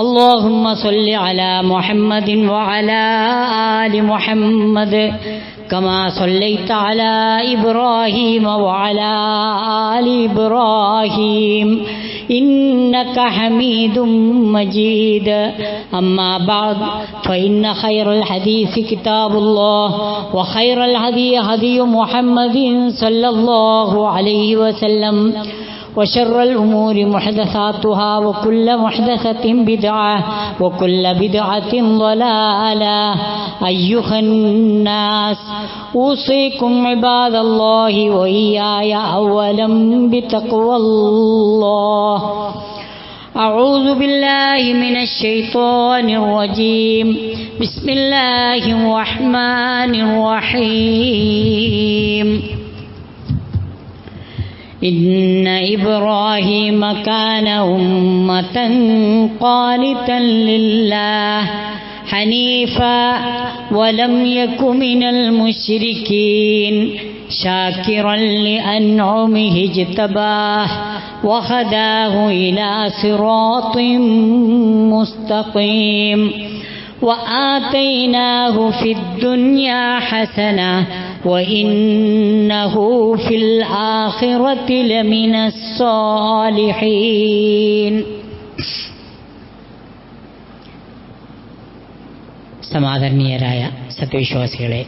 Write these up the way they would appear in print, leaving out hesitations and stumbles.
اللهم صل على محمد وعلى آل محمد كما صليت على إبراهيم وعلى آل إبراهيم إنك حميد مجيد. أما بعد فإن خير الحديث كتاب الله وخير الهدي هدي محمد صلى الله عليه وسلم وشر الأمور محدثاتها وكل محدثة بدعة وكل بدعة ضلالة. أيها الناس أوصيكم عباد الله وإياي أولا بتقوى الله. أعوذ بالله من الشيطان الرجيم. بسم الله الرحمن الرحيم. إن إبراهيم كان أمة قانتا لله حنيفا ولم يك من المشركين شاكرا لأنعمه اجتباه وهداه إلى صراط مستقيم وآتيناه في الدنيا حسنة وإنه في الآخرة لمن الصالحين. സമാദരണീയരായ സത്യവിശ്വാസികളെ,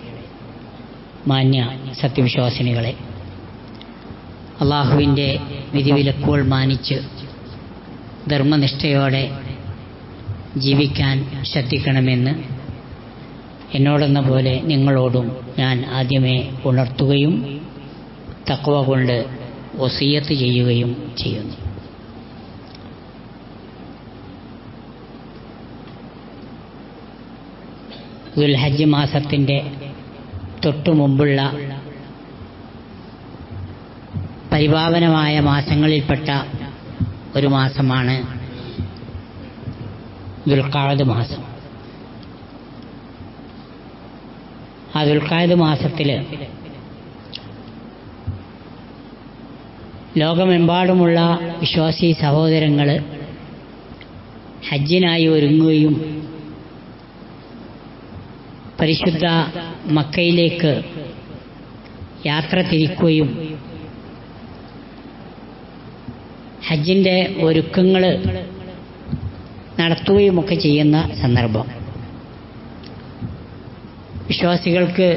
മാന്യ സത്യവിശ്വാസിനികളെ, അള്ളാഹുവിൻ്റെ വിധിവിലക്കുകൾ മാനിച്ച് ധർമ്മനിഷ്ഠയോടെ ജീവിക്കാൻ ശ്രദ്ധിക്കണമെന്ന് എന്നോടെന്ന പോലെ നിങ്ങളോടും ഞാൻ ആദ്യമേ ഉണർത്തുകയും തഖ്വ കൊണ്ട് വസിയത്ത് ചെയ്യുകയും ചെയ്യുന്നു. ദുൽഹജ്ജ് മാസത്തിൻ്റെ തൊട്ടു മുമ്പുള്ള പരിപാവനമായ മാസങ്ങളിൽപ്പെട്ട ഒരു മാസമാണ് ദുൽഖഅദ് മാസം. ആ ദുൽഖഅദ് മാസത്തിൽ ലോകമെമ്പാടുമുള്ള വിശ്വാസി സഹോദരങ്ങൾ ഹജ്ജിനായി ഒരുങ്ങുകയും പരിശുദ്ധ മക്കയിലേക്ക് യാത്ര തിരിക്കുകയും ഹജ്ജിൻ്റെ ഒരുക്കങ്ങൾ നടത്തുകയുമൊക്കെ ചെയ്യുന്ന സന്ദർഭം. വിശ്വാസികൾക്ക്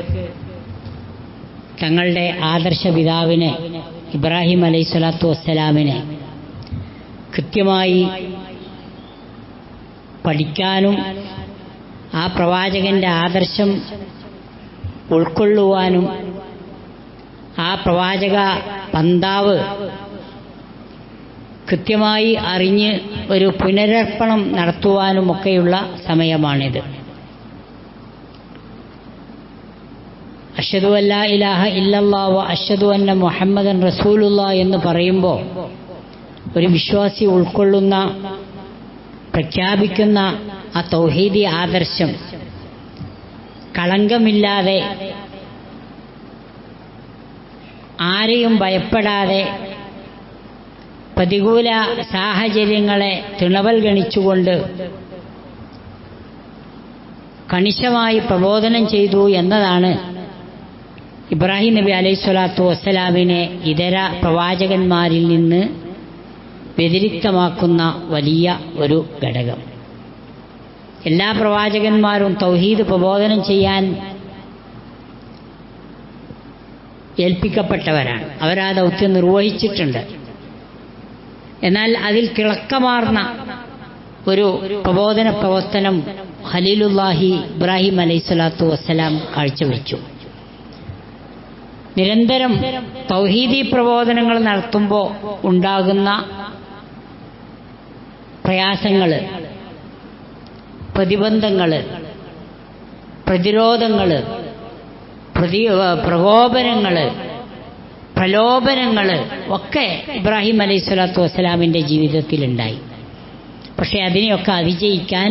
തങ്ങളുടെ ആദർശ പിതാവിനെ ഇബ്രാഹിം അലൈഹിസ്സലാത്തു വസ്സലാമിനെ കൃത്യമായി പഠിക്കാനും ആ പ്രവാചകൻ്റെ ആദർശം ഉൾക്കൊള്ളുവാനും ആ പ്രവാചക പന്താവ് കൃത്യമായി അറിഞ്ഞ് ഒരു പുനരർപ്പണം നടത്തുവാനുമൊക്കെയുള്ള സമയമാണിത്. അഷ്ഹദു അല്ലാ ഇലാഹ ഇല്ലല്ലാഹ് വ അഷ്ഹദു അന്ന മുഹമ്മദൻ റസൂലുള്ളാഹ് എന്ന് പറയുമ്പോൾ ഒരു വിശ്വാസി ഉൾക്കൊള്ളുന്ന, പ്രഖ്യാപിക്കുന്ന ആ തൗഹീദി ആദർശം കളങ്കമില്ലാതെ, ആരെയും ഭയപ്പെടാതെ, പ്രതികൂല സാഹചര്യങ്ങളെ തിണവൽഗണിച്ചുകൊണ്ട് കണിശമായി പ്രബോധനം ചെയ്തു എന്നതാണ് ഇബ്രാഹിം നബി അലൈഹിസ്സലാത്തു വസ്സലാമിനെ ഇതര പ്രവാചകന്മാരിൽ നിന്ന് വ്യതിരിക്തമാക്കുന്ന വലിയ ഒരു ഘടകം. എല്ലാ പ്രവാചകന്മാരും തൗഹീദ് പ്രബോധനം ചെയ്യാൻ ഏൽപ്പിക്കപ്പെട്ടവരാണ്. അവരാ ദൗത്യം നിർവഹിച്ചിട്ടുണ്ട്. എന്നാൽ അതിൽ തിളക്കമാർന്ന ഒരു പ്രബോധന പ്രവർത്തനം ഖലീലുല്ലാഹി ഇബ്രാഹിം അലൈഹിസ്സലാത്തു വസ്സലാം കാഴ്ചവെച്ചു. നിരന്തരം തൗഹീദി പ്രബോധനങ്ങൾ നടത്തുമ്പോൾ ഉണ്ടാകുന്ന പ്രയാസങ്ങൾ, പ്രതിബന്ധങ്ങൾ, പ്രതിരോധങ്ങൾ, പ്രകോപനങ്ങൾ, പ്രലോഭനങ്ങൾ ഒക്കെ ഇബ്രാഹിം അലൈഹിസ്സലാത്തു വസ്സലാമിൻ്റെ ജീവിതത്തിലുണ്ടായി. പക്ഷേ അതിനെയൊക്കെ അതിജയിക്കാൻ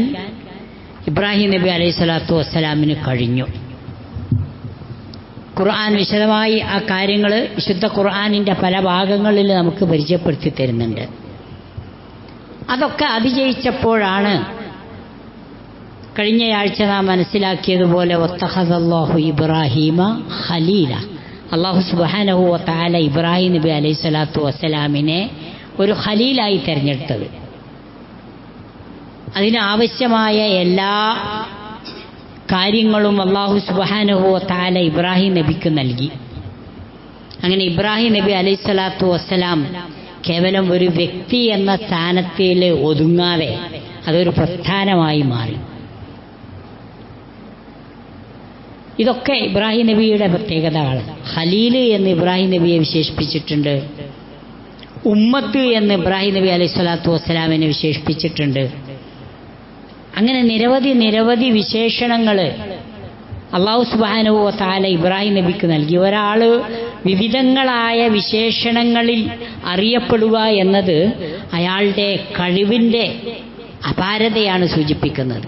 ഇബ്രാഹിം നബി അലൈഹിസ്സലാത്തു വസ്സലാമിന് കഴിഞ്ഞു. ഖുർആൻ വിശദമായി ആ കാര്യങ്ങൾ വിശുദ്ധ ഖുർആനിൻ്റെ പല ഭാഗങ്ങളിൽ നമുക്ക് പരിചയപ്പെടുത്തി തരുന്നുണ്ട്. അതൊക്കെ അതിജയിച്ചപ്പോഴാണ് കഴിഞ്ഞയാഴ്ച നാം മനസ്സിലാക്കിയതുപോലെ വത്തഖദല്ലാഹു ഇബ്രാഹീമ ഖലീല, അല്ലാഹു സുബ്ഹാനഹു വ തആല ഇബ്രാഹിം നബി അലൈഹി സ്വലാത്തു വസ്സലാമിനെ ഒരു ഖലീലായി തിരഞ്ഞെടുത്തത്. അതിനാവശ്യമായ എല്ലാ കാര്യങ്ങളും അല്ലാഹു സുബ്ഹാനഹു വ തആല ഇബ്രാഹിം നബിക്ക് നൽകി. അങ്ങനെ ഇബ്രാഹിം നബി അലൈഹി സ്വലാത്തു വസ്സലാം കേവലം ഒരു വ്യക്തി എന്ന സ്ഥാനത്തിൽ ഒതുങ്ങാതെ അതൊരു പ്രസ്ഥാനമായി മാറി. ഇതൊക്കെ ഇബ്രാഹിം നബിയുടെ പ്രത്യേകതകളാണ്. ഖലീല് എന്ന് ഇബ്രാഹിം നബിയെ വിശേഷിപ്പിച്ചിട്ടുണ്ട്, ഉമ്മത്ത് എന്ന് ഇബ്രാഹിം നബി അലൈഹി സ്വലാത്തു വസ്സലാമിനെ വിശേഷിപ്പിച്ചിട്ടുണ്ട്. അങ്ങനെ നിരവധി വിശേഷണങ്ങൾ അല്ലാഹു സുബ്ഹാനഹു വ തആല ഇബ്രാഹിം നബിക്ക് നൽകി. ഒരാൾ വിവിധങ്ങളായ വിശേഷണങ്ങളിൽ അറിയപ്പെടുക എന്നത് അയാളുടെ കഴിവിൻ്റെ അപാരതയാണ് സൂചിപ്പിക്കുന്നത്.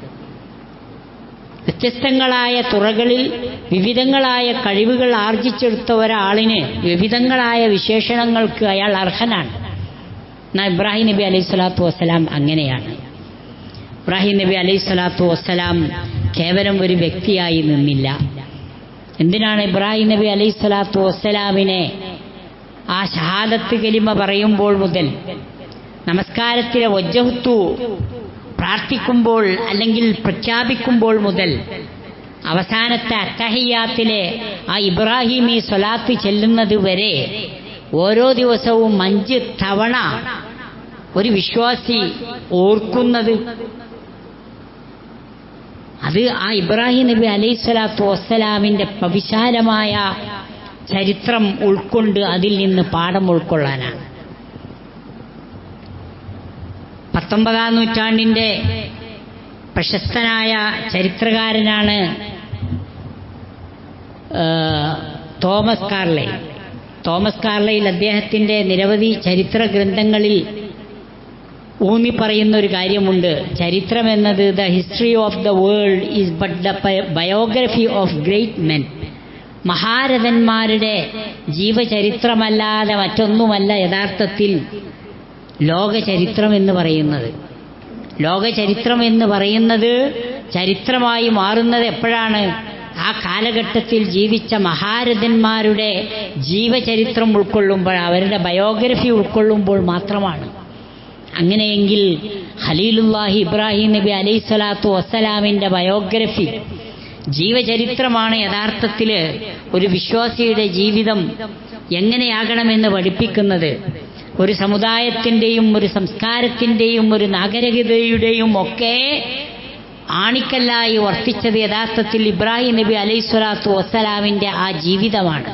വ്യത്യസ്തങ്ങളായ തുറകളിൽ വിവിധങ്ങളായ കഴിവുകൾ ആർജിച്ചെടുത്ത ഒരാളിന് വിവിധങ്ങളായ വിശേഷണങ്ങൾക്ക് അയാൾ അർഹനാണ്. എന്നാൽ ഇബ്രാഹിം നബി അലൈഹി സ്വലാത്തു വസ്സലാം അങ്ങനെയാണ്. ഇബ്രാഹിം നബി അലൈഹി സ്വലാത്തു വസ്സലാം കേവലം ഒരു വ്യക്തിയായി നിന്നില്ല. എന്തിനാണ് ഇബ്രാഹിം നബി അലൈഹി സ്വലാത്തു വസ്സലാമിനെ ആ ഷഹാദത്ത് കലിമ പറയുമ്പോൾ മുതൽ നമസ്കാരത്തിലെ വജ്ജഹത്തു പ്രാർത്ഥിക്കുമ്പോൾ അല്ലെങ്കിൽ പ്രഖ്യാപിക്കുമ്പോൾ മുതൽ അവസാനത്തെ അത്തഹിയ്യാത്തിലെ ആ ഇബ്രാഹിമി സ്വലാത്ത് ചെല്ലുന്നത് വരെ ഓരോ ദിവസവും 5 തവണ ഒരു വിശ്വാസി ഓർക്കുന്നത്, അത് ആ ഇബ്രാഹിം നബി അലൈഹി സ്വലാത്തു വസ്സലാമിൻ്റെ വിശാലമായ ചരിത്രം ഉൾക്കൊണ്ട് അതിൽ നിന്ന് പാഠം ഉൾക്കൊള്ളാനാണ്. 19-ാം നൂറ്റാണ്ടിൻ്റെ പ്രശസ്തനായ ചരിത്രകാരനാണ് തോമസ് കാർലൈൽ. തോമസ് കാർലൈൽ അദ്ദേഹത്തിൻ്റെ നിരവധി ചരിത്ര ഗ്രന്ഥങ്ങളിൽ ഊന്നി പറയുന്ന ഒരു കാര്യമുണ്ട്. ചരിത്രം എന്നത് the history of the world is but the biography of great men. മഹാരഥന്മാരുടെ ജീവചരിത്രമല്ലാതെ മറ്റൊന്നുമല്ല യഥാർത്ഥത്തിൽ ലോകചരിത്രം എന്ന് പറയുന്നത്. ലോകചരിത്രം എന്ന് പറയുന്നത് ചരിത്രമായി മാറുന്നത് എപ്പോഴാണ്? ആ കാലഘട്ടത്തിൽ ജീവിച്ച മഹാരഥന്മാരുടെ ജീവചരിത്രം ഉൾക്കൊള്ളുമ്പോൾ, അവരുടെ ബയോഗ്രഫി ഉൾക്കൊള്ളുമ്പോൾ മാത്രമാണ്. അങ്ങനെയെങ്കിൽ ഖലീലുല്ലാഹി ഇബ്രാഹിം നബി അലൈഹി സ്വലാത്തു വസ്സലാമിൻ്റെ ബയോഗ്രഫി ജീവചരിത്രമാണ് യഥാർത്ഥത്തിൽ ഒരു വിശ്വാസിയുടെ ജീവിതം എങ്ങനെയാകണമെന്ന് പഠിപ്പിക്കുന്നത്. ഒരു സമുദായത്തിൻ്റെയും ഒരു സംസ്കാരത്തിൻ്റെയും ഒരു നാഗരികതയുടെയും ഒക്കെ ആണിക്കല്ലായി വർത്തിച്ചത് യഥാർത്ഥത്തിൽ ഇബ്രാഹിം നബി അലൈഹി സ്വലാത്തു വസ്സലാമിൻ്റെ ആ ജീവിതമാണ്.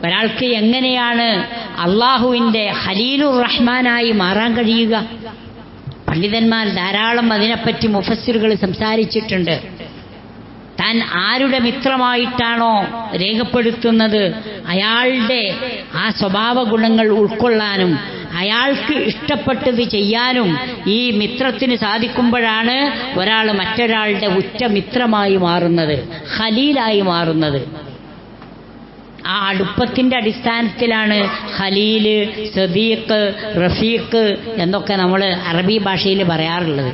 ഒരാൾക്ക് എങ്ങനെയാണ് അള്ളാഹുവിൻ്റെ ഖലീലുർ റഹ്മാനായി മാറാൻ കഴിയുക? പണ്ഡിതന്മാർ ധാരാളം അതിനെപ്പറ്റി മുഫസ്സിറുകൾ സംസാരിച്ചിട്ടുണ്ട്. താൻ ആരുടെ മിത്രമായിട്ടാണോ രേഖപ്പെടുത്തുന്നത് അയാളുടെ ആ സ്വഭാവ ഗുണങ്ങൾ ഉൾക്കൊള്ളാനും അയാൾക്ക് ഇഷ്ടപ്പെട്ടത് ചെയ്യാനും ഈ മിത്രത്തിന് സാധിക്കുമ്പോഴാണ് ഒരാൾ മറ്റൊരാളുടെ ഉറ്റ മിത്രമായി മാറുന്നത്, ഖലീലായി മാറുന്നത്. ആ അടുപ്പത്തിൻ്റെ അടിസ്ഥാനത്തിലാണ് ഖലീല്, സദീഖ്, റഫീഖ് എന്നൊക്കെ നമ്മൾ അറബി ഭാഷയിൽ പറയാറുള്ളത്.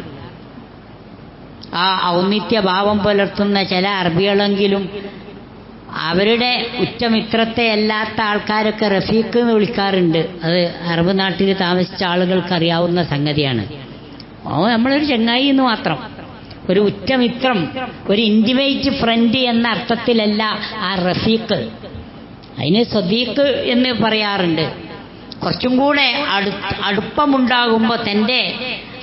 ആ ഔന്നിത്യഭാവം പുലർത്തുന്ന ചില അറബികളെങ്കിലും അവരുടെ ഉറ്റമിത്രത്തെ അല്ലാത്ത ആൾക്കാരൊക്കെ റഫീഖ് എന്ന് വിളിക്കാറുണ്ട്. അത് അറബ് നാട്ടിൽ താമസിച്ച ആളുകൾക്ക് അറിയാവുന്ന സംഗതിയാണ്. നമ്മളൊരു ചങ്ങായി എന്ന് മാത്രം, ഒരു ഉറ്റമിത്രം, ഒരു ഇൻറ്റിമേറ്റ് ഫ്രണ്ട് എന്ന അർത്ഥത്തിലല്ല ആ റഫീഖ്. അതിന് സദീഖ് എന്ന് പറയാറുണ്ട്. കുറച്ചും കൂടെ അടുപ്പമുണ്ടാകുമ്പോൾ തൻ്റെ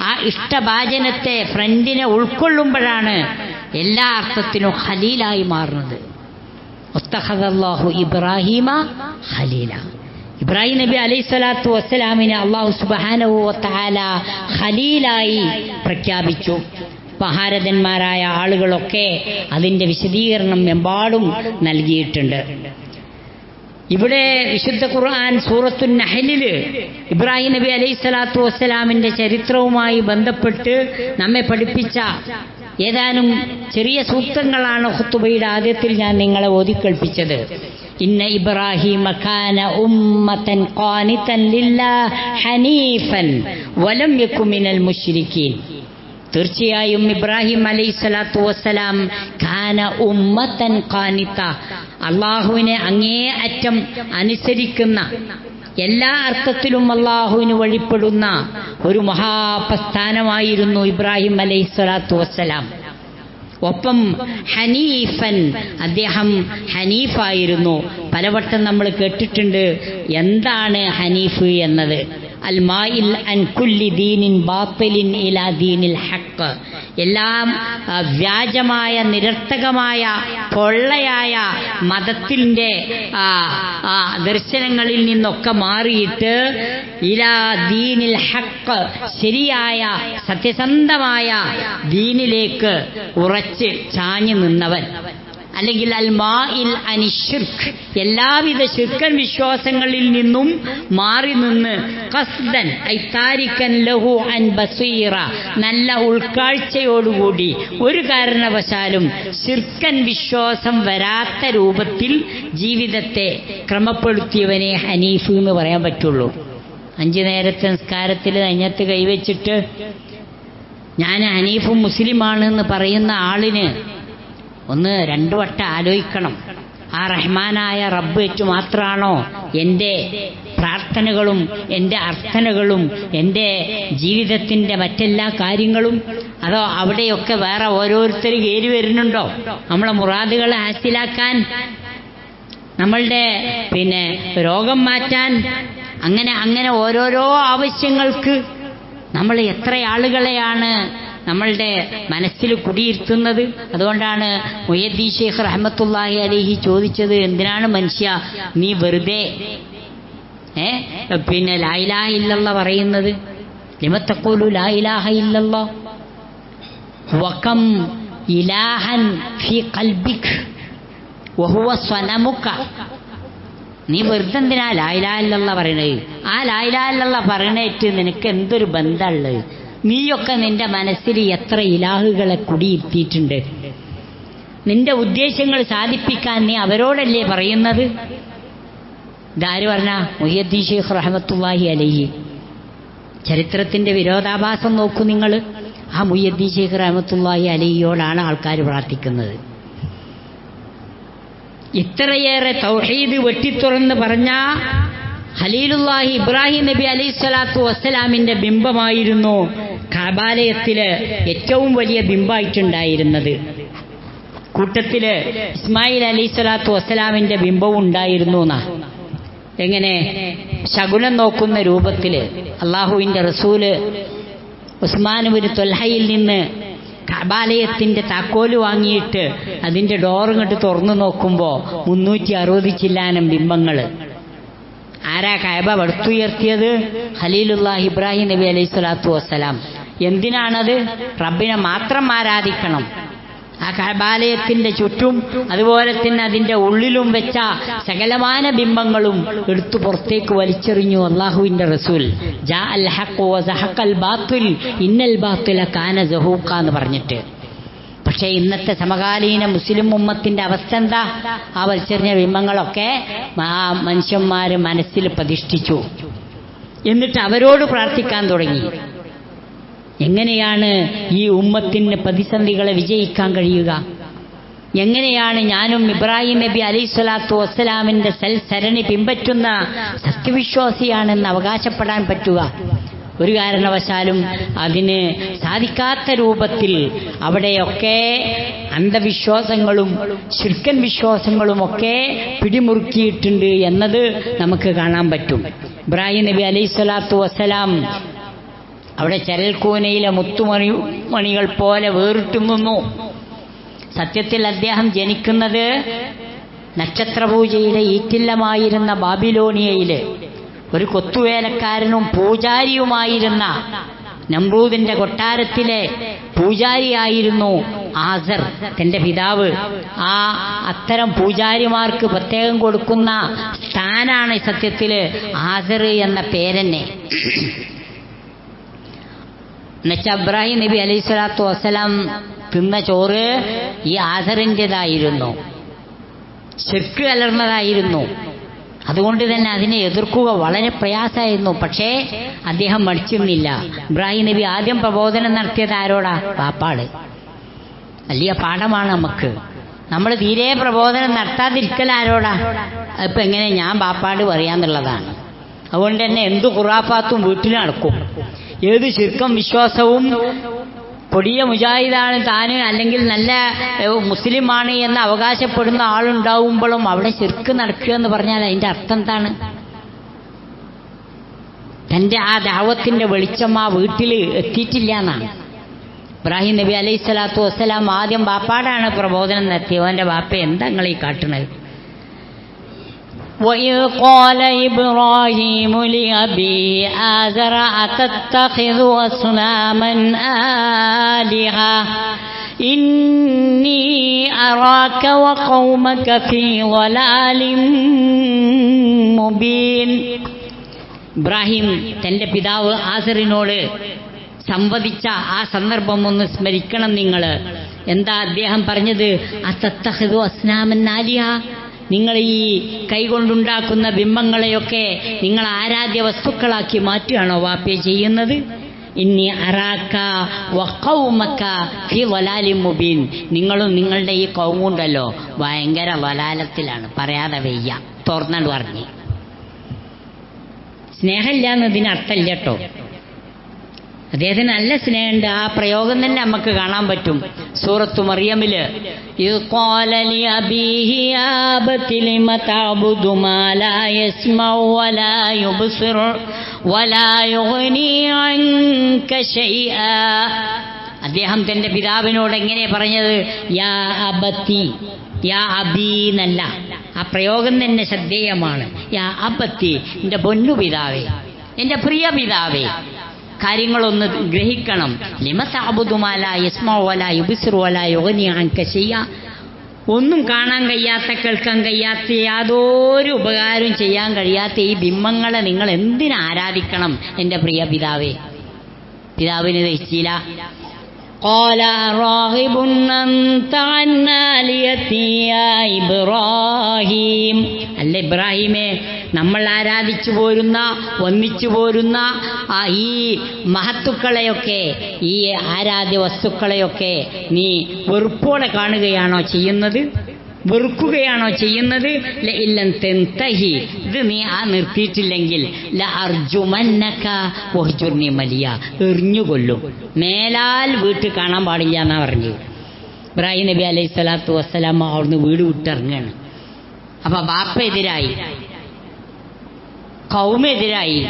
ആ ഇഷ്ടഭാജനത്തെ, ഫ്രണ്ടിനെ ഉൾക്കൊള്ളുമ്പോഴാണ് എല്ലാ അർത്ഥത്തിനും ഖലീലായി മാറുന്നത്. വത്തഖദല്ലാഹു ഇബ്രാഹീമ ഖലീല. ഇബ്രാഹിം നബി അലൈഹി സ്വലാത്തു വസ്സലാമിനെ അല്ലാഹു സുബ്ഹാനഹു വ തആല ഖലീലായി പ്രഖ്യാപിച്ചു. മഹാരഥന്മാരായ ആളുകളൊക്കെ അതിൻ്റെ വിശദീകരണം എമ്പാടും നൽകിയിട്ടുണ്ട്. ഇവിടെ വിശുദ്ധ ഖുർആൻ സൂറത്തുൻ നഹ്ലിൽ ഇബ്രാഹിം നബി അലൈഹി സ്വലാത്തു വസ്സലാമിൻ്റെ ചരിത്രവുമായി ബന്ധപ്പെട്ട് നമ്മെ പഠിപ്പിച്ച ഏതാനും ചെറിയ സൂക്തങ്ങളാണ് ഖുതുബയുടെ ആദ്യത്തിൽ ഞാൻ നിങ്ങളെ ഓതിക്കേൾപ്പിച്ചത്. ഇന്ന ഇബ്രാഹിമ കാന ഉമ്മതൻ ഖാനിതൻ ലില്ലാഹി ഹനീഫൻ വലം യകു മിനൽ മുശ്രിക്കീൻ. തീർച്ചയായും ഇബ്രാഹിം അലൈഹിസ്സലാത്തു വസ്സലാം കാന ഉമ്മതൻ ഖാനിത, അള്ളാഹുവിനെ അങ്ങേ അറ്റം അനുസരിക്കുന്ന, എല്ലാ അർത്ഥത്തിലും അള്ളാഹുവിന് വഴിപ്പെടുന്ന ഒരു മഹാപ്രസ്ഥാനമായിരുന്നു ഇബ്രാഹിം അലൈഹിസ്സലാത്തു വസ്സലാം. ഒപ്പം ഹനീഫൻ, അദ്ദേഹം ഹനീഫായിരുന്നു. പലവട്ടം നമ്മൾ കേട്ടിട്ടുണ്ട് എന്താണ് ഹനീഫ് എന്നത്. അൽ മാഇൽ അൻ കുല്ലി ദീനിൻ ബാത്തിലിൻ ഇലാ ദീനിൽ ഹഖ്, എല്ലാം വ്യാജമായ നിരർത്ഥകമായ പൊള്ളയായ മതത്തിൻ്റെ ദർശനങ്ങളിൽ നിന്നൊക്കെ മാറിയിട്ട് ഇലാ ദീനിൽ ഹഖ്, ശരിയായ സത്യസന്ധമായ ദീനിലേക്ക് ഉറച്ച് ചാഞ്ഞു നിന്നവൻ. അല്ലെങ്കിൽ അൽ മാഇൽ അനി ശിർക്ക്, എല്ലാവിധ ശിർക്കൻ വിശ്വാസങ്ങളിൽ നിന്നും മാറി നിന്ന് ഖസ്ദൻ ഐ താരികൻ ലഹു അൻ ബസീറ, നല്ല ഉൾക്കാഴ്ചയോടുകൂടി ഒരു കാരണവശാലും ശിർക്കൻ വിശ്വാസം വരാത്ത രൂപത്തിൽ ജീവിതത്തെ ക്രമപ്പെടുത്തിയവനെ ഹനീഫ് എന്ന് പറയാൻ പറ്റുള്ളൂ. 5 നേരത്തെ നിസ്കാരത്തിൽ നെഞ്ഞത്ത് കൈവച്ചിട്ട് ഞാൻ ഹനീഫും മുസ്ലിമാണെന്ന് പറയുന്ന ആളിന് ഒന്ന് 2 വട്ടം ആലോചിക്കണം. ആ റഹ്മാനായ റബ്ബ് വെച്ച് മാത്രമാണോ എൻ്റെ പ്രാർത്ഥനകളും എൻ്റെ അർത്ഥനകളും എൻ്റെ ജീവിതത്തിൻ്റെ മറ്റെല്ലാ കാര്യങ്ങളും, അതോ അവിടെയൊക്കെ വേറെ ഓരോരുത്തർ കയറി വരുന്നുണ്ടോ നമ്മളെ മുറാദുകളെ ഹാസിലാക്കാൻ, നമ്മളുടെ രോഗം മാറ്റാൻ, അങ്ങനെ ഓരോരോ ആവശ്യങ്ങൾക്ക് നമ്മൾ എത്ര ആളുകളെയാണ് നമ്മളുടെ മനസ്സിൽ കുടിയിരുത്തുന്നത്. അതുകൊണ്ടാണ് മുഹ്യിദ്ദീൻ ശൈഖ് റഹ്മത്തുള്ളാഹി അലൈഹി ചോദിച്ചത്, എന്തിനാണ് മനുഷ്യ നീ വെറുതെ ലാ ഇലാഹ ഇല്ലല്ലാഹ് പറയുന്നത്? ലിമ തഖൂലു ലാ ഇലാഹ ഇല്ലല്ലാഹ് വകം ഇലാഹൻ ഫീ ഖൽബിക വഹുവ സ്വനമുക. നീ വെറുതെ എന്തിനാ ലാ ഇലാഹ ഇല്ലല്ലാഹ് പറയണത്? ആ ലാ ഇലാഹ ഇല്ലല്ലാഹ് പറയണേറ്റ് നിനക്ക് എന്തൊരു ബന്ധമുള്ളത്? നീയൊക്കെ നിന്റെ മനസ്സിൽ എത്ര ഇലാഹുകളെ കുടിയിരുത്തിയിട്ടുണ്ട്? നിന്റെ ഉദ്ദേശങ്ങൾ സാധിപ്പിക്കാൻ നീ അവരോടല്ലേ പറയുന്നത്? ഇതാര് പറഞ്ഞ? മുഹ്യിദ്ദീൻ ശൈഖ് റഹ്മത്തുള്ളാഹി അലൈഹി. ചരിത്രത്തിന്റെ വിരോധാഭാസം നോക്കൂ നിങ്ങൾ. ആ മുഹ്യിദ്ദീൻ ശൈഖ് റഹ്മത്തുള്ളാഹി അലൈഹിയോടാണ് ആൾക്കാർ പ്രാർത്ഥിക്കുന്നത്. ഇത്രയേറെ തൗഹീദ് വെട്ടിത്തുറന്ന് പറഞ്ഞ ഖലീലുല്ലാഹി ഇബ്രാഹിം നബി അലൈഹിസ്സലാത്തു വസ്സലാമിന്റെ ബിംബമായിരുന്നു കഅബാലയത്തില് ഏറ്റവും വലിയ ബിംബമായിട്ടുണ്ടായിരുന്നത്. കൂട്ടത്തില് ഇസ്മായിൽ അലൈഹിസ്സലാത്തു വസ്സലാമിന്റെ ബിംബവും ഉണ്ടായിരുന്നു എന്നാ. എങ്ങനെ? ശകുനം നോക്കുന്ന രൂപത്തില്. അള്ളാഹുവിന്റെ റസൂല് ഉസ്മാൻ ഇബ്നു ത്വൽഹയിൽ നിന്ന് കഅബാലയത്തിന്റെ താക്കോല് വാങ്ങിയിട്ട് അതിന്റെ ഡോറിങ്ങോട്ട് തുറന്നു നോക്കുമ്പോ 360 ചില്ലാനം ബിംബങ്ങള്. ആരാ കഅബ പടുത്തുയർത്തിയത്? ഖലീലുല്ലാഹി ഇബ്രാഹിം നബി അലൈഹിസ്സലാത്തു വസ്സലാം. എന്തിനാണത്? റബ്ബിനെ മാത്രം ആരാധിക്കണം. ആ കഅബാലയത്തിന്റെ ചുറ്റും അതുപോലെ തന്നെ അതിന്റെ ഉള്ളിലും വെച്ച സകലമാന ബിംബങ്ങളും എടുത്തു പുറത്തേക്ക് വലിച്ചെറിഞ്ഞു അള്ളാഹുവിന്റെ റസൂൽ. ജാ അൽ ഹഖ് വസഹഖൽ ബാത്തിൽ ഇന്നൽ ബാത്തില കാന സഹൂഖ എന്ന് പറഞ്ഞിട്ട്. പക്ഷേ ഇന്നത്തെ സമകാലീന മുസ്ലിം ഉമ്മത്തിന്റെ അവസ്ഥ എന്താ? ആ വലിച്ചെറിഞ്ഞ ബിംബങ്ങളൊക്കെ ആ മനുഷ്യന്മാര് മനസ്സിൽ പ്രതിഷ്ഠിച്ചു. എന്നിട്ട് അവരോട് പ്രാർത്ഥിക്കാൻ തുടങ്ങി. എങ്ങനെയാണ് ഈ ഉമ്മത്തിന് പ്രതിസന്ധികളെ വിജയിക്കാൻ കഴിയുക? എങ്ങനെയാണ് ഞാനും ഇബ്രാഹിം നബി അലൈഹിസ്സലാത്തു വസ്സലാമിന്റെ സരണി പിൻപറ്റുന്ന സത്യവിശ്വാസിയാണെന്ന് അവകാശപ്പെടാൻ പറ്റുക? ഒരു കാരണവശാലും അതിന് സാധിക്കാത്ത രൂപത്തിൽ അവിടെയൊക്കെ അന്ധവിശ്വാസങ്ങളും ശിർക്കൻ വിശ്വാസങ്ങളുമൊക്കെ പിടിമുറുക്കിയിട്ടുണ്ട് എന്നത് നമുക്ക് കാണാൻ പറ്റും. ഇബ്രാഹിം നബി അലൈഹിസ്സലാത്തു വസ്സലാം അവിടെ ചരൽക്കൂനയിലെ മുത്തുമണികൾ പോലെ വേറിട്ടു നിന്നു. സത്യത്തിൽ അദ്ദേഹം ജനിക്കുന്നത് നക്ഷത്രപൂജയുടെ ഈറ്റില്ലമായിരുന്ന ബാബിലോണിയയില് ഒരു കൊത്തുവേലക്കാരനും പൂജാരിയുമായിരുന്ന നമ്രൂദിന്റെ കൊട്ടാരത്തിലെ പൂജാരിയായിരുന്നു ആസർ, തന്റെ പിതാവ്. അത്തരം പൂജാരിമാർക്ക് പ്രത്യേകം കൊടുക്കുന്ന സ്ഥാനാണ് സത്യത്തില് ആസർ എന്ന പേരെന്നെ. എന്നുവെച്ചാൽ ഇബ്രാഹിം നബി അലൈഹിസ്സലാത്തു വസ്സലാം തിന്ന ചോറ് ഈ ആസറിൻ്റെതായിരുന്നു. ശിർക്ക് കലർന്നതായിരുന്നു. അതുകൊണ്ട് തന്നെ അതിനെ എതിർക്കുക വളരെ പ്രയാസമായിരുന്നു. പക്ഷേ അദ്ദേഹം മടിച്ചിരുന്നില്ല. ഇബ്രാഹിം നബി ആദ്യം പ്രബോധനം നടത്തിയത് ആരോടാ? ബാപ്പാട്. വലിയ പാഠമാണ് നമുക്ക്. നമ്മൾ തീരെ പ്രബോധനം നടത്താതിരിക്കൽ ആരോടാ? ഇപ്പം എങ്ങനെ ഞാൻ ബാപ്പാട് പറയാന്നുള്ളതാണ്. അതുകൊണ്ട് തന്നെ എന്ത് ഖുറാഫാത്തും വീട്ടിൽ നടക്കും. ഏത് ശിർക്കും വിശ്വാസവും കൊടിയ മുജാഹിദാണ് താന്, അല്ലെങ്കിൽ നല്ല മുസ്ലിമാണ് എന്ന് അവകാശപ്പെടുന്ന ആളുണ്ടാവുമ്പോഴും അവിടെ ശിർക്ക് നടക്കുക എന്ന് പറഞ്ഞാൽ അതിൻ്റെ അർത്ഥം എന്താണ്? തൻ്റെ ആ ദഅവത്തിന്റെ വെളിച്ചം ആ വീട്ടിൽ എത്തിയിട്ടില്ല എന്നാണ്. ഇബ്രാഹിം നബി അലൈഹി സ്വലാത്തു വസ്സലാം ആദ്യം ബാപ്പാടാണ് പ്രബോധനം നടത്തിയത്. അവൻ്റെ ബാപ്പ എന്താ നിങ്ങൾ ഈ കാട്ടുന്നത്? وَإِذْ قَالَ إِبْرَاهِيمُ لِأَبِيهِ آزَرَ أَتَتَّخِذُ أَصْنَامًا آلِهَةً إِنِّي أَرَاكَ وَقَوْمَكَ فِي ضَلَالٍ مُبِينٍ. ഇബ്രാഹിം തൻ്റെ പിതാവ് ആസറിനോട് സംവദിച്ച ആ സന്ദർഭം ഒന്ന് സ്മരിക്കണം നിങ്ങൾ. എന്താ അദ്ദേഹം പറഞ്ഞത്? അത്തത്തഖിദു അസ്നാമൻ ആലിഹ, നിങ്ങൾ ഈ കൈകൊണ്ടുണ്ടാക്കുന്ന ബിംബങ്ങളെയൊക്കെ നിങ്ങൾ ആരാധ്യ വസ്തുക്കളാക്കി മാറ്റുകയാണോ വാപ്പയെ ചെയ്യുന്നത്? ഇന്നി അറാക്ക വഖൗമക ഫി വലാലിൻ മുബീൻ, നിങ്ങളും നിങ്ങളുടെ ഈ കൗമുണ്ടല്ലോ ഭയങ്കര വലാലത്തിലാണ്, പറയാതെ വയ്യ, തുറന്നു പറഞ്ഞു. സ്നേഹമില്ല എന്നതിന് അർത്ഥമില്ല കേട്ടോ. അദ്ദേഹത്തിന് നല്ല സ്നേഹമുണ്ട്. ആ പ്രയോഗം തന്നെ നമുക്ക് കാണാൻ പറ്റും സൂറത്തു മറിയമില്. ഇദ് ഖാല ലി അബീഹി യാ അബതി ലിമ തഅബുദു മാ ലാ യസ്മഉ വലാ യുബ്സിറു വലാ യുഗ്നി അൻക ശൈആ. അദ്ദേഹം തന്റെ പിതാവിനോട് എങ്ങനെ പറഞ്ഞത്? യാ അബതി, യാ അബീ എന്നല്ല. ആ പ്രയോഗം തന്നെ ശ്രദ്ധേയമാണ്. യാ അബതി, എൻ്റെ പൊന്നു പിതാവേ, എൻ്റെ പ്രിയ പിതാവേ, കാര്യങ്ങളൊന്ന് ഗ്രഹിക്കണം. ലിമ തഅബുദു മാ ലാ യസ്മഉ വലാ യുബ്സിറു വലാ യുഗ്നി അൻക ശൈആ. ഒന്നും കാണാൻ കഴിയാത്ത, കേൾക്കാൻ കഴിയാത്ത, യാതൊരു ഉപകാരവും ചെയ്യാൻ കഴിയാത്ത ഈ ബിംബങ്ങളെ നിങ്ങൾ എന്തിനു ആരാധിക്കണം എൻ്റെ പ്രിയ പിതാവേ? പിതാവിന് ദഹിച്ചില്ല. قال راغب أنت عن آلهتي يا إبراهيم. അല്ല ഇബ്രാഹിമേ, നമ്മൾ ആരാധിച്ചു പോരുന്ന, വന്നിച്ചു പോരുന്ന ഈ മഹത്തുക്കളെയൊക്കെ, ഈ ആരാധ്യ വസ്തുക്കളെയൊക്കെ നീ വെറുപ്പോടെ കാണുകയാണോ ചെയ്യുന്നത്? വെറുക്കുകയാണോ ചെയ്യുന്നത്? ലഇല്ലൻ തൻതഹി, ഇത് നീ നിർത്തിയിട്ടില്ലെങ്കിൽ ലഅർജുമന്നക വഹ്ജുർനി മലിയ, എറിഞ്ഞുകൊല്ലും, മേലാൽ വീട്ടിൽ കാണാൻ പാടില്ല എന്നാ പറഞ്ഞു. ഇബ്രാഹിം നബി അലൈഹി സ്വലാത്തു വസ്സലാം അവിടുന്ന് വീട് വിട്ടിറങ്ങുകയാണ്. അപ്പൊ ബാപ്പ എതിരായി, കൗമെതിരായി,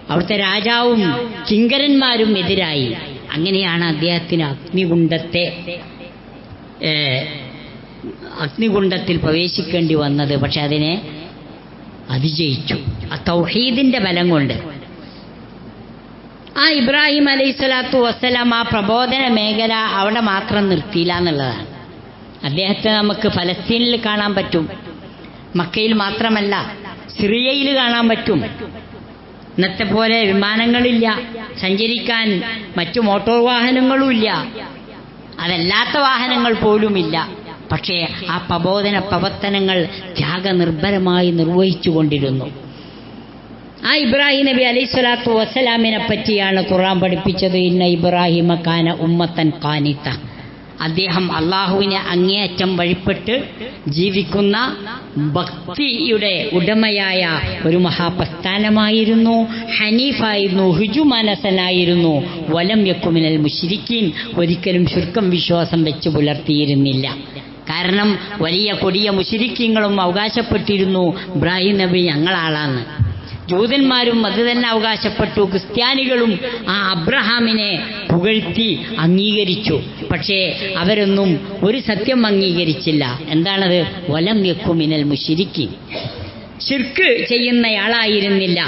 അവിടുത്തെ രാജാവും കിങ്കരന്മാരും എതിരായി. അങ്ങനെയാണ് അദ്ദേഹത്തിന് അഗ്നികുണ്ഡത്തിൽ പ്രവേശിക്കേണ്ടി വന്നത്. പക്ഷെ അതിനെ അതിജയിച്ചു ആ തൗഹീദിന്റെ ബലം കൊണ്ട്. ആ ഇബ്രാഹിം അലൈഹി സ്വലാത്തു വസ്സലാം ആ പ്രബോധന മേഖല അവിടെ മാത്രം നിർത്തിയില്ല എന്നുള്ളതാണ്. അദ്ദേഹത്തെ നമുക്ക് ഫലസ്തീനിൽ കാണാൻ പറ്റും, മക്കയിൽ മാത്രമല്ല സിറിയയിൽ കാണാൻ പറ്റും. ഇന്നത്തെ പോലെ വിമാനങ്ങളില്ല, സഞ്ചരിക്കാൻ മറ്റു മോട്ടോർ വാഹനങ്ങളുമില്ല, അതല്ലാത്ത വാഹനങ്ങൾ പോലുമില്ല. പക്ഷേ ആ പ്രബോധന പ്രവർത്തനങ്ങൾ ത്യാഗനിർഭരമായി നിർവഹിച്ചു കൊണ്ടിരുന്നു. ആ ഇബ്രാഹിം നബി അലൈഹി സ്വലാത്തു വസ്സലാമിനെ പറ്റിയാണ് ഖുർആൻ പഠിപ്പിച്ചത്. ഇന്ന ഇബ്രാഹിമ കാന ഉമ്മത്തൻ ഖാനിത്ത. അദ്ദേഹം അള്ളാഹുവിനെ അങ്ങേയറ്റം വഴിപ്പെട്ട് ജീവിക്കുന്ന ഭക്തിയുടെ ഉടമയായ ഒരു മഹാപ്രസ്ഥാനമായിരുന്നു. ഹനീഫായിരുന്നു, ഹുജുമാനസനായിരുന്നു. വലം യക്കുമിനൽ മുശ്രിക്കീൻ, ഒരിക്കലും ശുർക്കം വിശ്വാസം വെച്ച് പുലർത്തിയിരുന്നില്ല. കാരണം വലിയ കൊടിയ മുശ്രിക്കീങ്ങളും അവകാശപ്പെട്ടിരുന്നു ഇബ്രാഹിം നബി ഞങ്ങളാളാന്ന്. ജൂതന്മാരും അത് തന്നെ അവകാശപ്പെട്ടു. ക്രിസ്ത്യാനികളും ആ അബ്രഹാമിനെ പുകഴ്ത്തി അംഗീകരിച്ചു. പക്ഷേ അവരൊന്നും ഒരു സത്യം അംഗീകരിച്ചില്ല. എന്താണത്? വലം യക്കുമിനൽ മുശ്രിക്കീൻ, ശിർക്ക് ചെയ്യുന്നയാളായിരുന്നില്ല.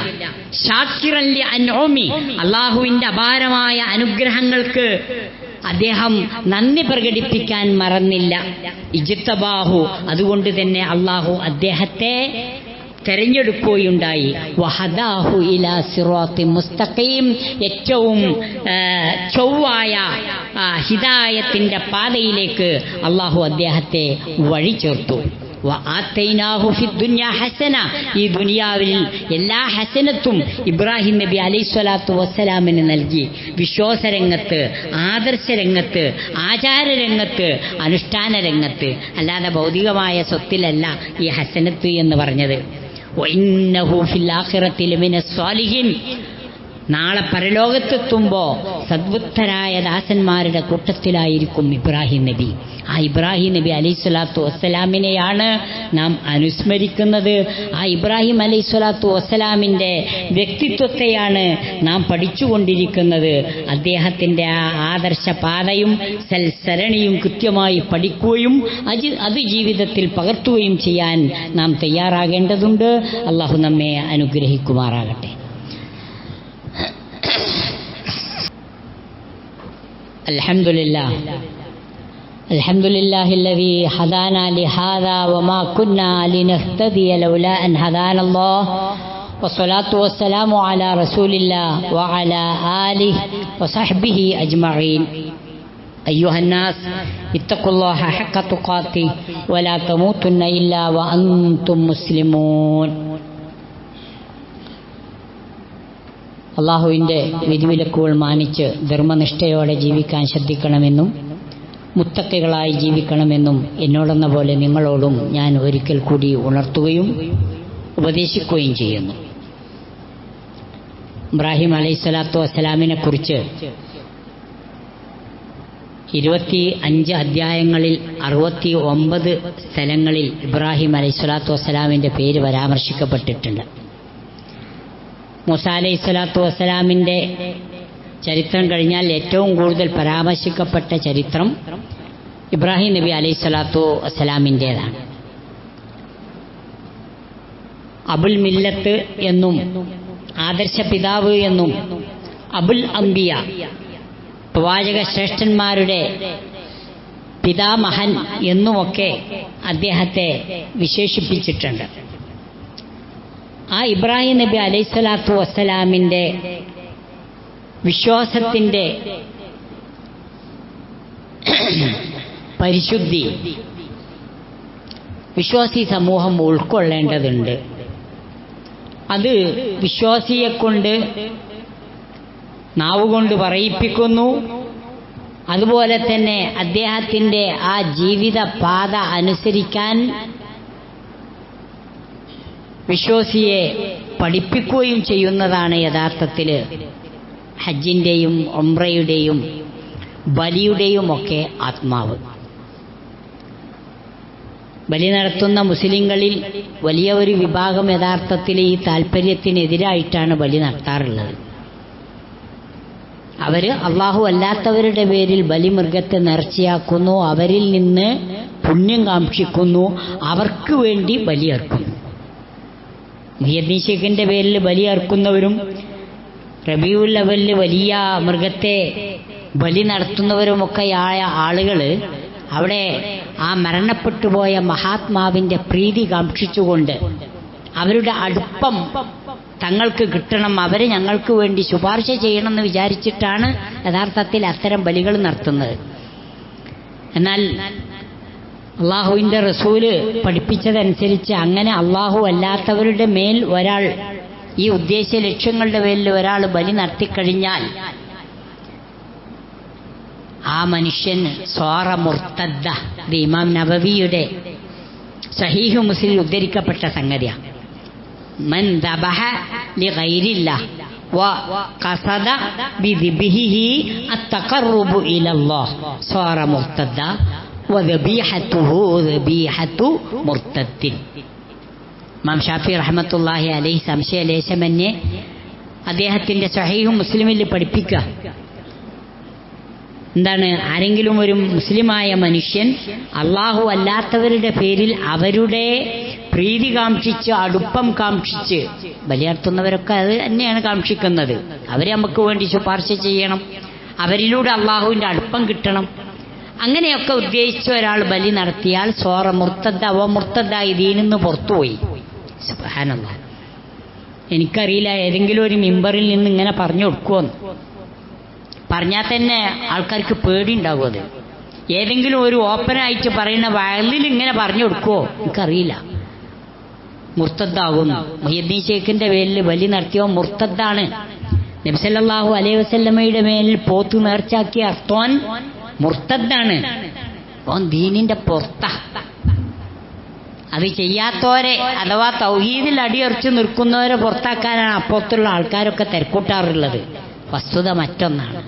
ഷാക്കിറൻ ലി അൻഉമി, അള്ളാഹുവിന്റെ അപാരമായ അനുഗ്രഹങ്ങൾക്ക് അദ്ദേഹം നന്ദി പ്രകടിപ്പിക്കാൻ മറന്നില്ല. ഇജ്തബാഹു, അതുകൊണ്ട് തന്നെ അള്ളാഹു അദ്ദേഹത്തെ തെരഞ്ഞെടുക്കുകയുണ്ടായി. വഹദാഹു ഇലാ സിറാത്തി മുസ്തഖീം, ഏറ്റവും ചൊവ്വായ ഹിദായത്തിന്റെ പാതയിലേക്ക് അള്ളാഹു അദ്ദേഹത്തെ വഴി ചേർത്തു. വആതൈനാഹു ഫിദ്ദുനിയാ ഹസന, ഈ ദുനിയാവിൽ എല്ലാ ഹസനത്തും ഇബ്രാഹിം നബി അലൈഹിസ്സലാത്തു വസ്സലാമിന് നൽകി. വിശ്വാസരംഗത്ത്, ആദർശരംഗത്ത്, ആചാരരംഗത്ത്, അനുഷ്ഠാന രംഗത്ത്, അല്ലാതെ ഭൗതികമായ സ്വത്തിലല്ല ഈ ഹസനത്ത് എന്ന് പറഞ്ഞത്. വഇന്നഹു ഫിൽ ആഖിറതി ലമിനസ് സ്വാലിഹീൻ, നാളെ പരലോകത്തെത്തുമ്പോൾ സദ്ബുദ്ധരായ ദാസന്മാരുടെ കൂട്ടത്തിലായിരിക്കും ഇബ്രാഹിം നബി. ആ ഇബ്രാഹിം നബി അലൈഹിസ്സലാത്തു വസ്സലാമിനെയാണ് നാം അനുസ്മരിക്കുന്നത്. ആ ഇബ്രാഹിം അലൈഹിസ്സലാത്തു വസ്സലാമിൻ്റെ വ്യക്തിത്വത്തെയാണ് നാം പഠിച്ചുകൊണ്ടിരിക്കുന്നത്. അദ്ദേഹത്തിൻ്റെ ആ ആദർശ പാതയും സൽസരണിയും കൃത്യമായി പഠിക്കുകയും അത് ജീവിതത്തിൽ പകർത്തുകയും ചെയ്യാൻ നാം തയ്യാറാകേണ്ടതുണ്ട്. അള്ളാഹു നമ്മെ അനുഗ്രഹിക്കുമാറാകട്ടെ. അൽഹംദുലില്ലാഹ് അൽഹംദുലില്ലാഹില്ലദീ ഹദാനാ ലിഹാദാ വമാ കുന്നാ ലിനഹ്തദിയ ലൗലാ അൻ ഹദാനല്ലാഹ് വസ്സലാത്തു വസ്സലാമു അലാ റസൂലില്ലാഹ് വഅലാ ആലിഹി വസഹ്ബിഹി അജ്മഈൻ. അയ്യുഹന്നാസ് ഇത്തഖുല്ലാഹ ഹഖ്ക തുഖാതിഹി വലാ തമൂതുന്ന ഇല്ലാ വഅൻതും മുസ്ലിമൂൻ. അള്ളാഹുവിൻ്റെ വിധിവിലക്കുകൾ മാനിച്ച് ധർമ്മനിഷ്ഠയോടെ ജീവിക്കാൻ ശ്രദ്ധിക്കണമെന്നും മുത്തക്കികളായി ജീവിക്കണമെന്നും എന്നോടെന്ന പോലെ നിങ്ങളോടും ഞാൻ ഒരിക്കൽ കൂടി ഉണർത്തുകയും ഉപദേശിക്കുകയും ചെയ്യുന്നു. ഇബ്രാഹിം അലൈഹിസ്സലാത്തു വസ്സലാമിനെ കുറിച്ച് 25 അധ്യായങ്ങളിൽ 69 സ്ഥലങ്ങളിൽ ഇബ്രാഹിം അലൈഹിസ്സലാത്തു വസ്സലാമിൻ്റെ പേര് പരാമർശിക്കപ്പെട്ടിട്ടുണ്ട്. മൂസാ അലൈഹിസ്സലാത്തു വസ്സലാമിൻ്റെ ചരിത്രം കഴിഞ്ഞാൽ ഏറ്റവും കൂടുതൽ പരാമർശിക്കപ്പെട്ട ചരിത്രം ഇബ്രാഹിം നബി അലൈഹിസ്സലാത്തു വസ്സലാമിൻ്റേതാണ്. അബുൽ മില്ലത്ത് എന്നും ആദർശ പിതാവ് എന്നും അബുൽ അംബിയ പ്രവാചക ശ്രേഷ്ഠന്മാരുടെ പിതാമഹൻ എന്നുമൊക്കെ അദ്ദേഹത്തെ വിശേഷിപ്പിച്ചിട്ടുണ്ട്. ആ ഇബ്രാഹിം നബി അലൈഹിസ്സലാത്തു വസ്സലാമിൻ്റെ വിശ്വാസത്തിൻ്റെ പരിശുദ്ധി വിശ്വാസി സമൂഹം ഉൾക്കൊള്ളേണ്ടതുണ്ട്. അത് വിശ്വാസിയെക്കൊണ്ട് നാവുകൊണ്ട് പറയിപ്പിക്കുന്നു. അതുപോലെ തന്നെ അദ്ദേഹത്തിൻ്റെ ആ ജീവിത പാത അനുസരിക്കാൻ വിശ്വാസിയെ പഠിപ്പിക്കുകയും ചെയ്യുന്നതാണ് യഥാർത്ഥത്തിൽ ഹജ്ജിൻ്റെയും ഉംറയുടെയും ബലിയുടെയും ഒക്കെ ആത്മാവ്. ബലി നടത്തുന്ന മുസ്ലിങ്ങളിൽ വലിയ ഒരു വിഭാഗം യഥാർത്ഥത്തിൽ ഈ താല്പര്യത്തിനെതിരായിട്ടാണ് ബലി നടത്താറുള്ളത്. അവർ അള്ളാഹു അല്ലാത്തവരുടെ പേരിൽ ബലിമൃഗത്തെ നേർച്ചയാക്കുന്നു, അവരിൽ നിന്ന് പുണ്യം കാക്ഷിക്കുന്നു, അവർക്ക് വേണ്ടി ബലിയർക്കുന്നു. മുഹ്യിദ്ദീൻ ശൈഖിൻ്റെ പേരിൽ ബലിയർക്കുന്നവരും റബീഉൽ അവ്വലിൽ വലിയ മൃഗത്തെ ബലി നടത്തുന്നവരുമൊക്കെയായ ആളുകൾ അവിടെ ആ മരണപ്പെട്ടുപോയ മഹാത്മാവിൻ്റെ പ്രീതി കാക്ഷിച്ചുകൊണ്ട് അവരുടെ അടുപ്പം തങ്ങൾക്ക് കിട്ടണം, അവരെ ഞങ്ങൾക്ക് വേണ്ടി ശുപാർശ ചെയ്യണമെന്ന് വിചാരിച്ചിട്ടാണ് യഥാർത്ഥത്തിൽ അത്തരം ബലികൾ നടത്തുന്നത്. എന്നാൽ അള്ളാഹുവിൻ്റെ റസൂല് പഠിപ്പിച്ചതനുസരിച്ച് അങ്ങനെ അള്ളാഹു അല്ലാത്തവരുടെ മേൽ ഒരാൾ ഈ ഉദ്ദേശ ലക്ഷ്യങ്ങളുടെ പേരിൽ ഒരാൾ ബലി നടത്തിക്കഴിഞ്ഞാൽ ആ മനുഷ്യൻ സ്വാറ മുർത്തദ്ദ. ഇത് ഇമാം നബവിയുടെ സഹീഹ് മുസ്ലിമിൽ ഉദ്ധരിക്കപ്പെട്ട സംഗതിയാണ്. മൻ ദബഹ ലിഗൈരില്ലാഹ് വഖസദ ബിദിബിഹിഹി അത്തഖറബു ഇലല്ലാഹ് സ്വാറ മുർത്തദ്ദ വദബീഹത്തുഹു ദബീഹത്തു മുർത്തദ്ദിൻ. ഇമാം ഷാഫി റഹ്മത്തുള്ളാഹി അലൈഹി സംശയലേശമന്യേ അദ്ദേഹത്തിൻ്റെ സഹീഹ് മുസ്ലിമിൽ പഠിപ്പിക്കുക എന്താണ്? ആരെങ്കിലും ഒരു മുസ്ലിമായ മനുഷ്യൻ അള്ളാഹു അല്ലാത്തവരുടെ പേരിൽ അവരുടെ പ്രീതി കാക്ഷിച്ച് അടുപ്പം കാക്ഷിച്ച് ബലിയർത്തുന്നവരൊക്കെ അത് തന്നെയാണ് കാക്ഷിക്കുന്നത്. അവരെ നമുക്ക് വേണ്ടി ശുപാർശ ചെയ്യണം, അവരിലൂടെ അള്ളാഹുവിൻ്റെ അടുപ്പം കിട്ടണം, അങ്ങനെയൊക്കെ ഉദ്ദേശിച്ച ഒരാൾ ബലി നടത്തിയാൽ സോറ മുർത്തദ്ദ മുർത്തദ്ദായി ദീനിൽ നിന്ന് പുറത്തുപോയി. സുബ്ഹാനല്ലാഹ്. എനിക്കറിയില്ല ഏതെങ്കിലും ഒരു മിമ്പറിൽ നിന്ന് ഇങ്ങനെ പറഞ്ഞു കൊടുക്കുമെന്ന്. പറഞ്ഞാൽ തന്നെ ആൾക്കാർക്ക് പേടി ഉണ്ടാകും. അത് ഏതെങ്കിലും ഒരു ഓപ്പണായിട്ട് പറയുന്ന വയലിൽ ഇങ്ങനെ പറഞ്ഞു കൊടുക്കുമോ? എനിക്കറിയില്ല. മുർത്തദ്ദാകുന്നു. മുഹ്യിദ്ദീൻ ഷേഖിന്റെ പേരിൽ ബലി നടത്തിയോ മുർത്തദ്ദാണ്. നബി സല്ലല്ലാഹു അലൈഹി വസല്ലമയുടെ മേലിൽ പോത്ത് നേർച്ചാക്കിയ അർത്തോൻ മുർത്തദ്ദാണ്. ഓൻ ദീനിന്റെ പുറത്താ. അത് ചെയ്യാത്തവരെ അഥവാ തൗഹീദിൽ അടിയുറച്ച് നിൽക്കുന്നവരെ പുറത്താക്കാനാണ് അപ്പുറത്തുള്ള ആൾക്കാരൊക്കെ തിരക്കൂട്ടാറുള്ളത്. വസ്തുത മറ്റൊന്നാണ്.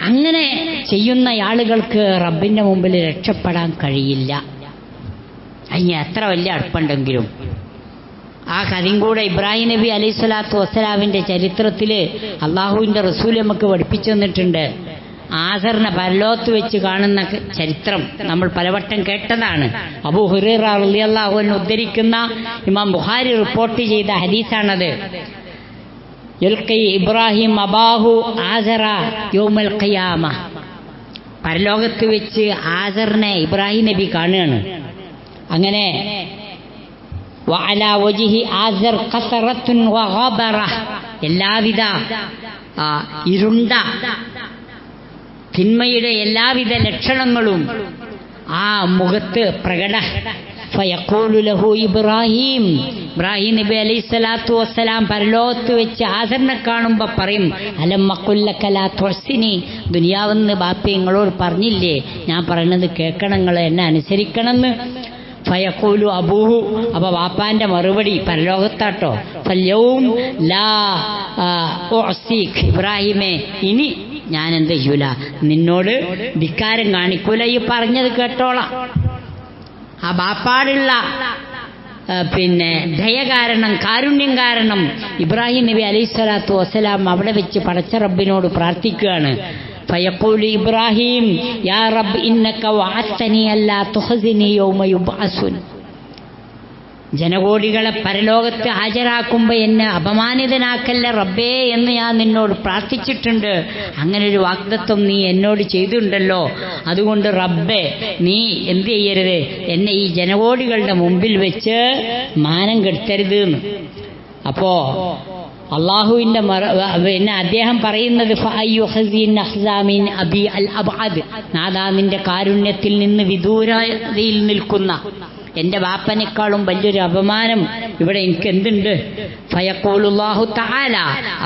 അങ്ങനെ ചെയ്യുന്ന ആളുകൾക്ക് റബ്ബിന്റെ മുമ്പിൽ രക്ഷപ്പെടാൻ കഴിയില്ല. അതിന് എത്ര വലിയ അടുപ്പുണ്ടെങ്കിലും. ആ കഥയും കൂടെ ഇബ്രാഹിം നബി അലൈഹി സ്വലാത്തു വസ്സലാമിന്റെ ചരിത്രത്തിൽ അള്ളാഹുവിന്റെ റസൂൽ നമുക്ക് പഠിപ്പിച്ചു തന്നിട്ടുണ്ട്. ആസറിനെ പരലോകത്ത് വെച്ച് കാണുന്ന ചരിത്രം നമ്മൾ പലവട്ടം കേട്ടതാണ്. അബൂ ഹുറൈറ റളിയല്ലാഹു അൻഹു ഉദ്ധരിക്കുന്ന ഇമാം ബുഖാരി റിപ്പോർട്ട് ചെയ്ത ഹദീസാണത്. യൽഖി ഇബ്രാഹിം അബാഹു ആസറ യൗമൽ ഖിയാമ. പരലോകത്ത് വെച്ച് ആസറിനെ ഇബ്രാഹിം നബി കാണുകയാണ്. അങ്ങനെ വഅലാ വജ്ഹി ആസർ ഖസറത്തുൻ വഗബറ, എല്ലാവിധ ഇരുണ്ട തിന്മയുടെ എല്ലാവിധ ലക്ഷണങ്ങളും ആ മുഖത്ത് പ്രകട. ഫയഖൂലു ലഹു ഇബ്രാഹിം, ഇബ്രാഹിം നബി അലൈഹി സ്വലാത്തു വസ്സലാം പരലോകത്ത് വെച്ച് ആസറിനെ കാണുമ്പോൾ പറയും, അലം അഖുൽ ലക ലാ തുഹ്സിനി, ദുനിയാവെന്ന് ബാപ്പ നിങ്ങളോട് പറഞ്ഞില്ലേ, ഞാൻ പറയുന്നത് കേൾക്കണം, നിങ്ങൾ എന്നെ അനുസരിക്കണമെന്ന്. ഫയഖൂലു അബൂഹു, അപ്പൊ വാപ്പാന്റെ മറുപടി പരലോകത്താട്ടോ, ഫൽയൗം ലാ ഉഅ്സിക്, ഇബ്രാഹിമേ ഇനി ഞാൻ എന്ത് ചെയ്യൂല, നിന്നോട് ധിക്കാരം കാണിക്കൂല, ഈ പറഞ്ഞത് കേട്ടോളാം. ആ ബാപ്പാടുള്ള ദയ കാരണം, കാരുണ്യം കാരണം ഇബ്രാഹിം നബി അലൈഹി സ്വലാത്തു വസ്സലാം അവിടെ വെച്ച് പടച്ച റബ്ബിനോട് പ്രാർത്ഥിക്കുകയാണ്. ഫയഖൂലു ഇബ്രാഹിം യാ റബ്ബ് ഇന്നക വഅദ്തനി അല്ലാ തുഖ്സിനി യൗമ യുബ്അസുൻ, ജനകോടികളെ പരലോകത്ത് ഹാജരാക്കുമ്പോൾ എന്നെ അപമാനിതനാക്കല്ല റബ്ബേ എന്ന് ഞാൻ നിന്നോട് പ്രാർത്ഥിച്ചിട്ടുണ്ട്. അങ്ങനെ ഒരു വാഗ്ദത്വം നീ എന്നോട് ചെയ്തിട്ടുണ്ടല്ലോ. അതുകൊണ്ട് റബ്ബേ നീ എന്ത് ചെയ്യരുത്, എന്നെ ഈ ജനകോടികളുടെ മുമ്പിൽ വെച്ച് മാനം കെടുത്തരുത് എന്ന്. അപ്പോ അള്ളാഹുവിന്റെ അദ്ദേഹം പറയുന്നത് നാദാ, നിന്റെ കാരുണ്യത്തിൽ നിന്ന് വിദൂരതയിൽ നിൽക്കുന്ന എന്റെ ബാപ്പനേക്കാളും വലിയൊരു അപമാനം ഇവിടെ എനിക്ക് എന്തുണ്ട്? ഫയഖൂലുല്ലാഹു തആല,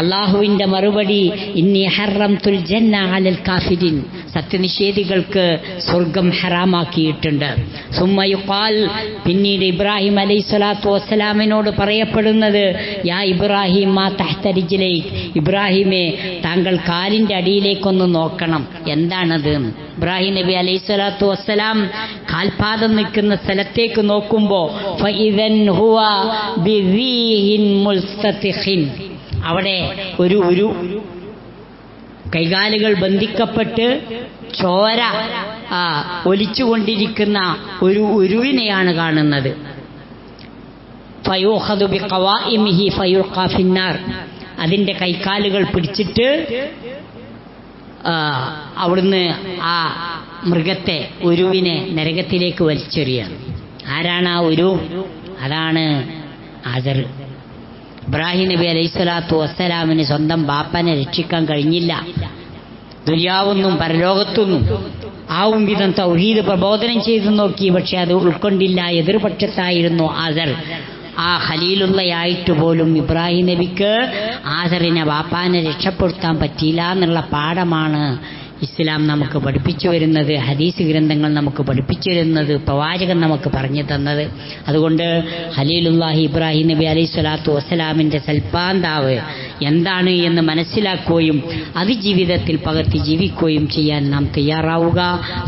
അള്ളാഹുവിന്റെ മറുപടി, ഇന്നി ഹറംതുൽ ജന്ന അലൽ കാഫിരിൻ, സത്യനിഷേധികൾക്ക് സ്വർഗം ഹറാമാക്കിയിട്ടുണ്ട്. സുമ്മ യുഖാൽ, പിന്നീട് ഇബ്രാഹിം അലൈഹി സ്വലാത്തു വസ്സലാമിനോട് പറയപ്പെടുന്നത്, യാ ഇബ്രാഹിം മാ തഹ്ത റിജ്ലൈക്, ഇബ്രാഹിമേ താങ്കൾ കാലിന്റെ അടിയിലേക്കൊന്ന് നോക്കണം. എന്താണത്? ഇബ്രാഹിം നബി അലൈഹി സ്വലാത്തു വസ്സലാം കാൽപാദം നിൽക്കുന്ന സ്ഥലത്തേക്ക് നോക്കുമ്പോ ഫഇദൻ ഹുവ ബിറീഹിൻ മുൽതതിഖിൻ, അവിടെ ഒരു കൈകാലുകൾ ബന്ധിക്കപ്പെട്ട് ചോര ഒലിച്ചുകൊണ്ടിരിക്കുന്ന ഒരു ഉരുവിനെയാണ് കാണുന്നത്. ഫയൂഖദു ബിഖവാഇമിഹി ഫയുൽഖാ ഫിന്നാർ, അതിന്റെ കൈകാലുകൾ പിടിച്ചിട്ട് അവിടുന്ന് ആ മൃഗത്തെ, ഉരുവിനെ നരകത്തിലേക്ക് വലിച്ചെറിയാണ്. ആരാണ് ആ ഉരു? അതാണ് ആസർ. ഇബ്രാഹിം നബി അലൈഹി സ്വലാത്തു വസ്സലാമിന് സ്വന്തം ബാപ്പനെ രക്ഷിക്കാൻ കഴിഞ്ഞില്ല. ദുനിയാവൊന്നും പരലോകത്തൊന്നും ആവും വിധം തൗഹീദ് പ്രബോധനം ചെയ്തു നോക്കി, പക്ഷെ അത് ഉൾക്കൊണ്ടില്ല. എതിർപക്ഷത്തായിരുന്നു ആസർ. ആ ഖലീലുള്ളയായിട്ട് പോലും ഇബ്രാഹിം നബിക്ക് ആസറിനെ ബാപ്പാനെ രക്ഷപ്പെടുത്താൻ പറ്റിയില്ല എന്നുള്ള പാഠമാണ് ഇസ്ലാം നമുക്ക് പഠിപ്പിച്ചു വരുന്നത്, ഹദീസ് ഗ്രന്ഥങ്ങൾ നമുക്ക് പഠിപ്പിച്ചു വരുന്നത്, പ്രവാചകൻ നമുക്ക് പറഞ്ഞു തന്നത്. അതുകൊണ്ട് ഖലീലുല്ലാഹി ഇബ്രാഹിം നബി അലൈഹി സ്വലാത്തു വസ്സലാമിൻ്റെ സൽപ്പാന്താവ് എന്താണ് എന്ന് മനസ്സിലാക്കുകയും അത് ജീവിതത്തിൽ പകർത്തി ജീവിക്കുകയും ചെയ്യാൻ നാം തയ്യാറാവുക.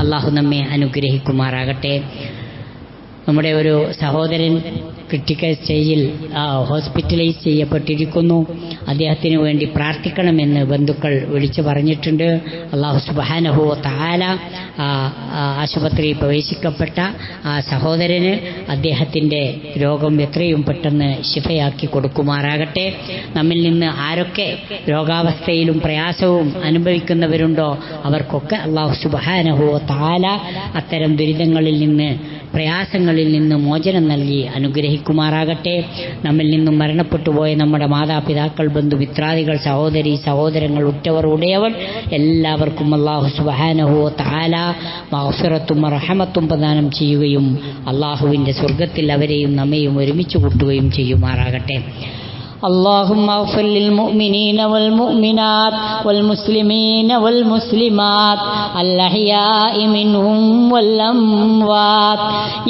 അള്ളാഹു നമ്മെ അനുഗ്രഹിക്കുമാറാകട്ടെ. നമ്മുടെ ഒരു സഹോദരൻ ക്രിട്ടിക്കൽ സ്റ്റേജിൽ ഹോസ്പിറ്റലൈസ് ചെയ്യപ്പെട്ടിരിക്കുന്നു. അദ്ദേഹത്തിന് വേണ്ടി പ്രാർത്ഥിക്കണമെന്ന് ബന്ധുക്കൾ വിളിച്ചു പറഞ്ഞിട്ടുണ്ട്. അല്ലാഹു സുബ്ഹാനഹു വ തആല ആശുപത്രിയിൽ പ്രവേശിക്കപ്പെട്ട ആ സഹോദരന് അദ്ദേഹത്തിൻ്റെ രോഗം എത്രയും പെട്ടെന്ന് ശിഫയാക്കി കൊടുക്കുമാറാകട്ടെ. നമ്മിൽ നിന്ന് ആരൊക്കെ രോഗാവസ്ഥയിലും പ്രയാസവും അനുഭവിക്കുന്നവരുണ്ടോ അവർക്കൊക്കെ അല്ലാഹു സുബ്ഹാനഹു വ തആല അത്തരം ദുരിതങ്ങളിൽ നിന്ന്, പ്രയാസങ്ങളിൽ നിന്ന് മോചനം നൽകി അനുഗ്രഹിക്കും. അനുഗ്രഹിക്കുമാറാകട്ടെ. നമ്മിൽ നിന്നും മരണപ്പെട്ടുപോയ നമ്മുടെ മാതാപിതാക്കൾ, ബന്ധുമിത്രാദികൾ, സഹോദരി സഹോദരങ്ങൾ, ഉറ്റവർ ഉടയവർ എല്ലാവർക്കും അല്ലാഹു സുബ്ഹാനഹു വ തആല മഗ്ഫിറത്തും റഹ്മത്തും പ്രദാനം ചെയ്യുകയും അല്ലാഹുവിൻ്റെ സ്വർഗ്ഗത്തിൽ അവരെയും നമ്മെയും ഒരുമിച്ച് കൂട്ടുകയും ചെയ്യുമാറാകട്ടെ. اللهم اغفر للمؤمنين والمؤمنات والمسلمين والمسلمات الأحياء منهم والأموات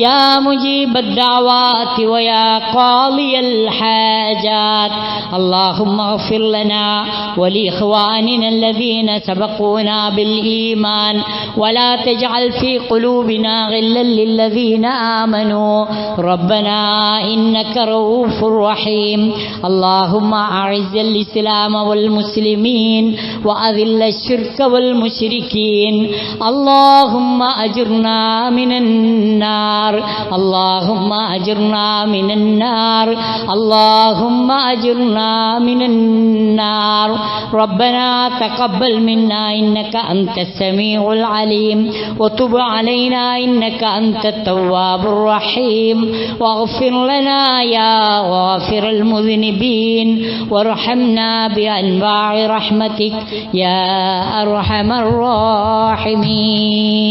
يا مجيب الدعوات ويا قاضي الحاجات. اللهم اغفر لنا ولإخواننا الذين سبقونا بالإيمان ولا تجعل في قلوبنا غلا للذين آمنوا ربنا إنك رؤوف رحيم. اللهم أعز الإسلام والمسلمين وأذل الشرك والمشركين. اللهم أجرنا من النار. اللهم أجرنا من النار. اللهم أجرنا من النار. ربنا تقبل منا إنك أنت السميع العليم وتب علينا إنك أنت التواب الرحيم واغفر لنا يا غافر المذنبين وارحمنا بأنواع رحمتك يا أرحم الراحمين.